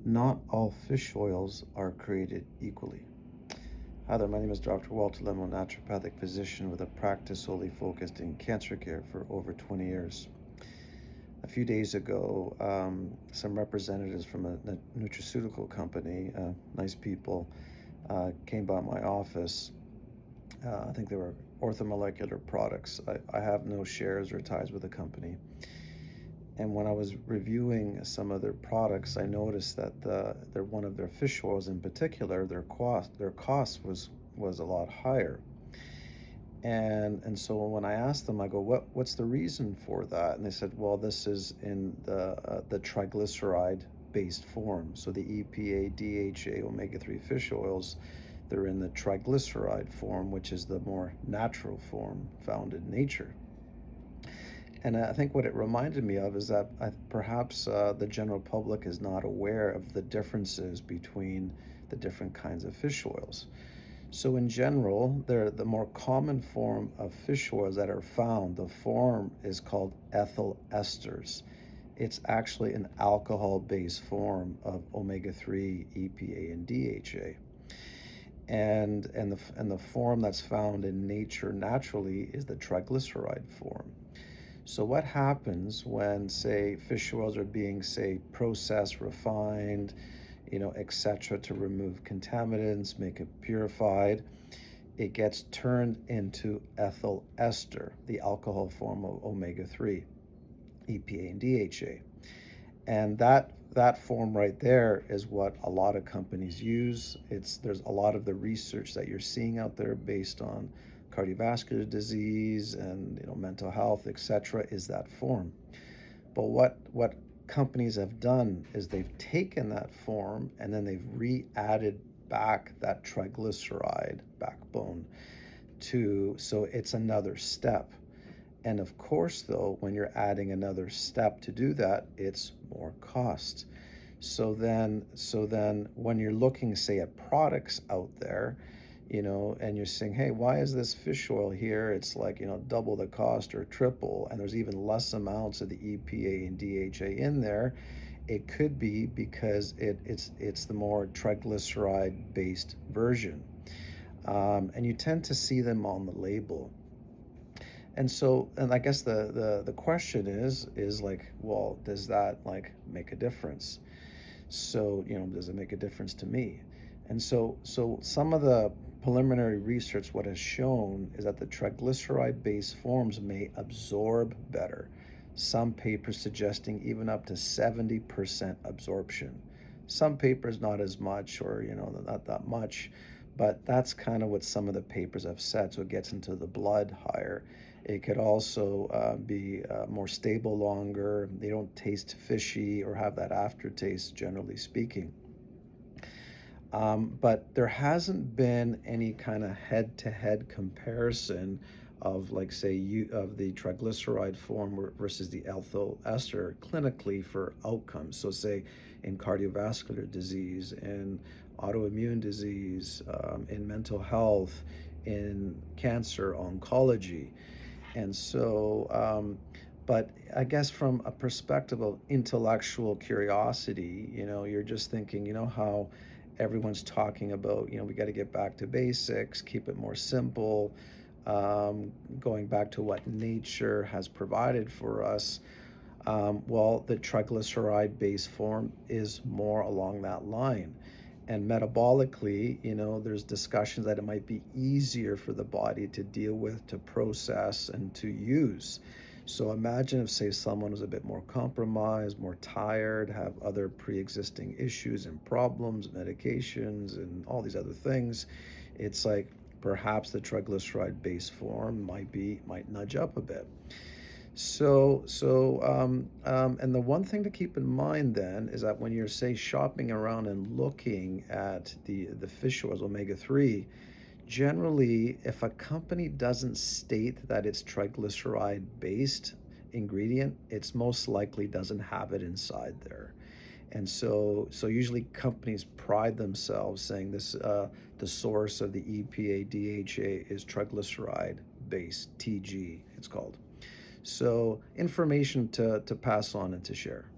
Not all fish oils are created equally. Hi there, my name is Dr. Walter Lemo, naturopathic physician with a practice solely focused in cancer care for over 20 years. A few days ago, some representatives from a nutraceutical company, nice people, came by my office. I think they were orthomolecular products. I have no shares or ties with the company. And when I was reviewing some of their products, I noticed that their one of their fish oils in particular, their cost was a lot higher. And so when I asked them, I go, what's the reason for that? And they said, well, this is in the triglyceride based form. So the EPA, DHA, omega-3 fish oils, they're in the triglyceride form, which is the more natural form found in nature. And I think what it reminded me of is that perhaps the general public is not aware of the differences between the different kinds of fish oils. So in general, they're the more common form of fish oils that are found. The form is called ethyl esters. It's actually an alcohol-based form of omega-3, EPA, and DHA. And the form that's found in nature naturally is the triglyceride form. So what happens when, say, fish oils are being, say, processed, refined, etc., to remove contaminants, make it purified? It gets turned into ethyl ester, the alcohol form of omega-3, EPA and DHA. And that form right there is what a lot of companies use. There's a lot of the research that you're seeing out there based on cardiovascular disease and mental health, etc., is that form. But what companies have done is they've taken that form and then they've re-added back that triglyceride backbone so it's another step. And of course, though, when you're adding another step to do that, it's more cost. So then when you're looking, say, at products out there, and you're saying, hey, why is this fish oil here? It's like, double the cost or triple, and there's even less amounts of the EPA and DHA in there. It could be because it's the more triglyceride-based version. And you tend to see them on the label. And I guess the question is like, well, does that like make a difference? So, does it make a difference to me? And so some of the preliminary research, what has shown is that the triglyceride-based forms may absorb better. Some papers suggesting even up to 70% absorption. Some papers not as much, or not that much, but that's kind of what some of the papers have said. So it gets into the blood higher. It could also be more stable longer. They don't taste fishy or have that aftertaste, generally speaking. But there hasn't been any kind of head-to-head comparison of, like, say, of the triglyceride form versus the ethyl ester clinically for outcomes. So, say, in cardiovascular disease, in autoimmune disease, in mental health, in cancer, oncology. And so, but I guess from a perspective of intellectual curiosity, you're just thinking, how everyone's talking about, we got to get back to basics, keep it more simple, going back to what nature has provided for us. Well, the triglyceride based form is more along that line. And metabolically, there's discussions that it might be easier for the body to deal with, to process, and to use. So imagine if, say, someone was a bit more compromised, more tired, have other pre-existing issues and problems, medications, and all these other things. It's like perhaps the triglyceride-based form might nudge up a bit. And the one thing to keep in mind then is that when you're, say, shopping around and looking at the fish oils, omega-3, generally, if a company doesn't state that it's triglyceride-based ingredient, it's most likely doesn't have it inside there. And so usually companies pride themselves saying this, the source of the EPA, DHA is triglyceride-based, TG, it's called. So information to pass on and to share.